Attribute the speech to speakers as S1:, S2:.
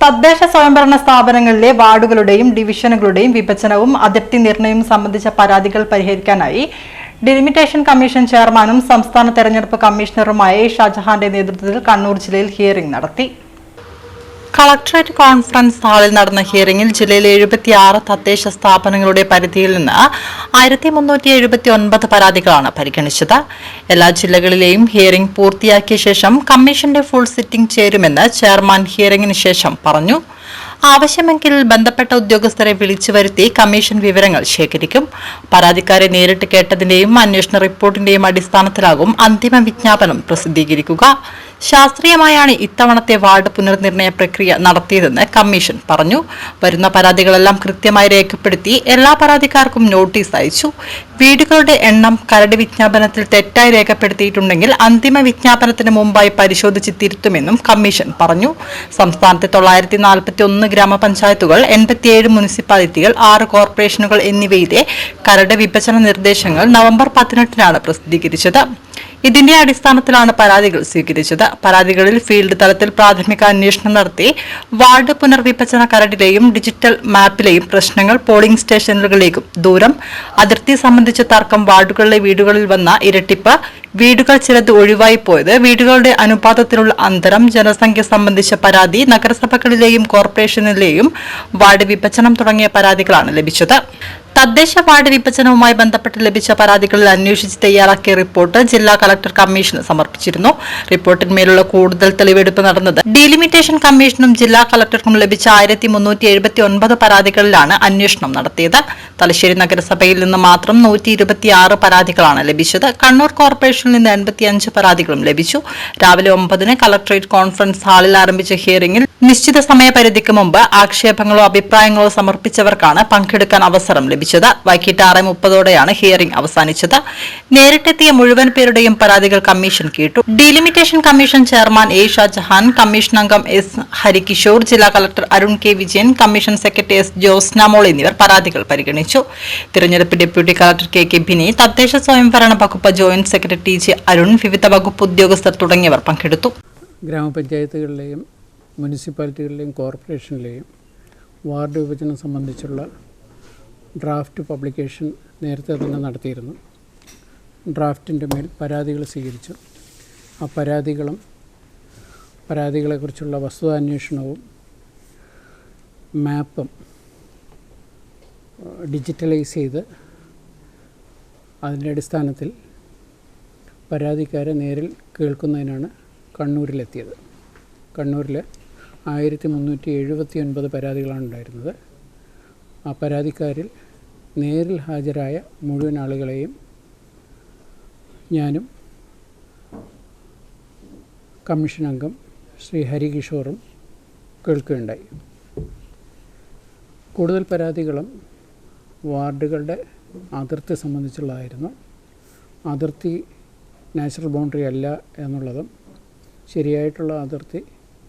S1: തദ്ദേശ സ്വയംഭരണ സ്ഥാപനങ്ങളിലെ വാർഡുകളുടെയും ഡിവിഷനുകളുടെയും വിഭജനവും അതിർത്തി നിർണയവും സംബന്ധിച്ച പരാതികൾ പരിഹരിക്കാനായി ഡിലിമിറ്റേഷൻ കമ്മീഷൻ ചെയർമാനും സംസ്ഥാന തെരഞ്ഞെടുപ്പ് കമ്മീഷണറുമായ എ ഷാജഹാന്റെ നേതൃത്വത്തിൽ കണ്ണൂർ ജില്ലയിൽ ഹിയറിംഗ് നടത്തി. കളക്ടറേറ്റ് കോൺഫറൻസ് ഹാളിൽ നടന്ന ഹിയറിംഗിൽ ജില്ലയിലെ 76 തദ്ദേശ സ്ഥാപനങ്ങളുടെ പരിധിയിൽ നിന്ന് 1379 പരാതികളാണ് പരിഗണിച്ചത്. എല്ലാ ജില്ലകളിലെയും ഹിയറിംഗ് പൂർത്തിയാക്കിയ ശേഷം കമ്മീഷന്റെ ഫുൾ സിറ്റിംഗ് ചേരുമെന്ന് ചെയർമാൻ ഹിയറിംഗിന് ശേഷം പറഞ്ഞു. ആവശ്യമെങ്കിൽ ബന്ധപ്പെട്ട ഉദ്യോഗസ്ഥരെ വിളിച്ചു വരുത്തി കമ്മീഷൻ വിവരങ്ങൾ ശേഖരിക്കും. പരാതിക്കാരെ നേരിട്ട് കേട്ടതിന്റെയും അന്വേഷണ റിപ്പോർട്ടിന്റെയും അടിസ്ഥാനത്തിലാകും അന്തിമ വിജ്ഞാപനം പ്രസിദ്ധീകരിക്കുക. ശാസ്ത്രീയമായാണ് ഇത്തവണത്തെ വാർഡ് പുനർനിർണയ പ്രക്രിയ നടത്തിയതെന്ന് കമ്മീഷൻ പറഞ്ഞു. വരുന്ന പരാതികളെല്ലാം കൃത്യമായി രേഖപ്പെടുത്തി എല്ലാ പരാതിക്കാർക്കും നോട്ടീസ് അയച്ചു. വീടുകളുടെ എണ്ണം കരട് വിജ്ഞാപനത്തിൽ തെറ്റായി രേഖപ്പെടുത്തിയിട്ടുണ്ടെങ്കിൽ അന്തിമ വിജ്ഞാപനത്തിന് മുമ്പായി പരിശോധിച്ച് തിരുത്തുമെന്നും കമ്മീഷൻ പറഞ്ഞു. സംസ്ഥാനത്തെ 941 ഗ്രാമപഞ്ചായത്തുകൾ, 87 മുനിസിപ്പാലിറ്റികൾ, 6 കോർപ്പറേഷനുകൾ എന്നിവയിലെ കരട് വിഭജന നിർദ്ദേശങ്ങൾ നവംബർ 18-നാണ് പ്രസിദ്ധീകരിച്ചത്. ഇതിന്റെ അടിസ്ഥാനത്തിലാണ് പരാതികൾ സ്വീകരിച്ചത്. പരാതികളിൽ ഫീൽഡ് തലത്തിൽ പ്രാഥമിക അന്വേഷണം നടത്തി വാർഡ് പുനർവിഭജന കരടിലെയും ഡിജിറ്റൽ മാപ്പിലെയും പ്രശ്നങ്ങൾ, പോളിംഗ് സ്റ്റേഷനുകളിലേക്കും ദൂരം, അതിർത്തി സംബന്ധിച്ച തർക്കം, വാർഡുകളിലെ വീടുകളിൽ വന്ന ഇരട്ടിപ്പ്, വീടുകൾ ചിലത് ഒഴിവായി പോയത്, വീടുകളുടെ അനുപാതത്തിലുള്ള അന്തരം, ജനസംഖ്യ സംബന്ധിച്ച പരാതി, നഗരസഭകളിലെയും കോർപ്പറേഷനിലെയും വാർഡ് വിഭജനം തുടങ്ങിയ പരാതികളാണ് ലഭിച്ചത്. തദ്ദേശ വാർഡ് വിഭജനവുമായി ബന്ധപ്പെട്ട് ലഭിച്ച പരാതികളിൽ അന്വേഷിച്ച് തയ്യാറാക്കിയ റിപ്പോർട്ട് ജില്ലാ കളക്ടർ കമ്മീഷന് സമർപ്പിച്ചിരുന്നു. റിപ്പോർട്ടിന്മേലുള്ള കൂടുതൽ തെളിവെടുപ്പ് നടന്നത് ഡീലിമിറ്റേഷൻ കമ്മീഷനും ജില്ലാ കളക്ടർക്കും ലഭിച്ച 1379 പരാതികളിലാണ് അന്വേഷണം നടത്തിയത്. തലശ്ശേരി നഗരസഭയിൽ നിന്ന് മാത്രം 126 പരാതികളാണ് ലഭിച്ചത്. കണ്ണൂർ കോർപ്പറേഷനിൽ നിന്ന് 85 പരാതികളും ലഭിച്ചു. രാവിലെ 9-ന് കളക്ടറേറ്റ് കോൺഫറൻസ് ഹാളിൽ ആരംഭിച്ച ഹിയറിംഗിൽ നിശ്ചിത സമയപരിധിക്ക് മുമ്പ് ആക്ഷേപങ്ങളോ അഭിപ്രായങ്ങളോ സമർപ്പിച്ചവർക്കാണ് പങ്കെടുക്കാൻ അവസരം ലഭിച്ചത്. വൈകിട്ട് 6:30-ഓടെയാണ് ഹിയറിംഗ് അവസാനിച്ചത്. നേരിട്ടെത്തിയ മുഴുവൻ പേരുടെയും പരാതികൾ കമ്മീഷൻ കേട്ടു. Delimitation commission chairman A Shajahan, commission അംഗം എസ് ഹരികിഷോർ, ജില്ലാ collector Arun K Vijayan, commission secretary S Josnamol എന്നിവർ പരാതികൾ പരിഗണിച്ചു. തിരഞ്ഞെടുപ്പ് ഡെപ്യൂട്ടി കളക്ടർ കെ ബിനി, തദ്ദേശ സ്വയംഭരണ വകുപ്പ് joint secretary T J Arun, വിവിധ വകുപ്പ് ഉദ്യോഗസ്ഥർ തുടങ്ങിയവർ പങ്കെടുത്തു.
S2: ഗ്രാമപഞ്ചായത്തുകളിലെയും മുനിസിപ്പാലിറ്റികളിലെയും കോർപ്പറേഷനിലെയും വാർഡ് വിഭജനം സംബന്ധിച്ചുള്ള ഡ്രാഫ്റ്റ് പബ്ലിക്കേഷൻ നേരത്തെ തന്നെ നടത്തിയിരുന്നു. ഡ്രാഫ്റ്റിൻ്റെ മേൽ പരാതികൾ സ്വീകരിച്ചു. ആ പരാതികളെക്കുറിച്ചുള്ള വസ്തുതാന്വേഷണവും മാപ്പും ഡിജിറ്റലൈസ് ചെയ്ത് അതിൻ്റെ അടിസ്ഥാനത്തിൽ പരാതിക്കാരെ നേരിൽ കേൾക്കുന്നതിനാണ് കണ്ണൂരിലെത്തിയത്. കണ്ണൂരിൽ 1379 പരാതികളാണ് ഉണ്ടായിരുന്നത്. ആ പരാതിക്കാരിൽ നേരിൽ ഹാജരായ മുഴുവൻ ആളുകളെയും ഞാനും കമ്മീഷൻ അംഗം ശ്രീ ഹരികിഷോറും കേൾക്കുകയുണ്ടായി. കൂടുതൽ പരാതികളും വാർഡുകളുടെ അതിർത്തി സംബന്ധിച്ചുള്ളതായിരുന്നു. അതിർത്തി നാച്ചുറൽ ബൗണ്ടറി അല്ല എന്നുള്ളതും ശരിയായിട്ടുള്ള അതിർത്തി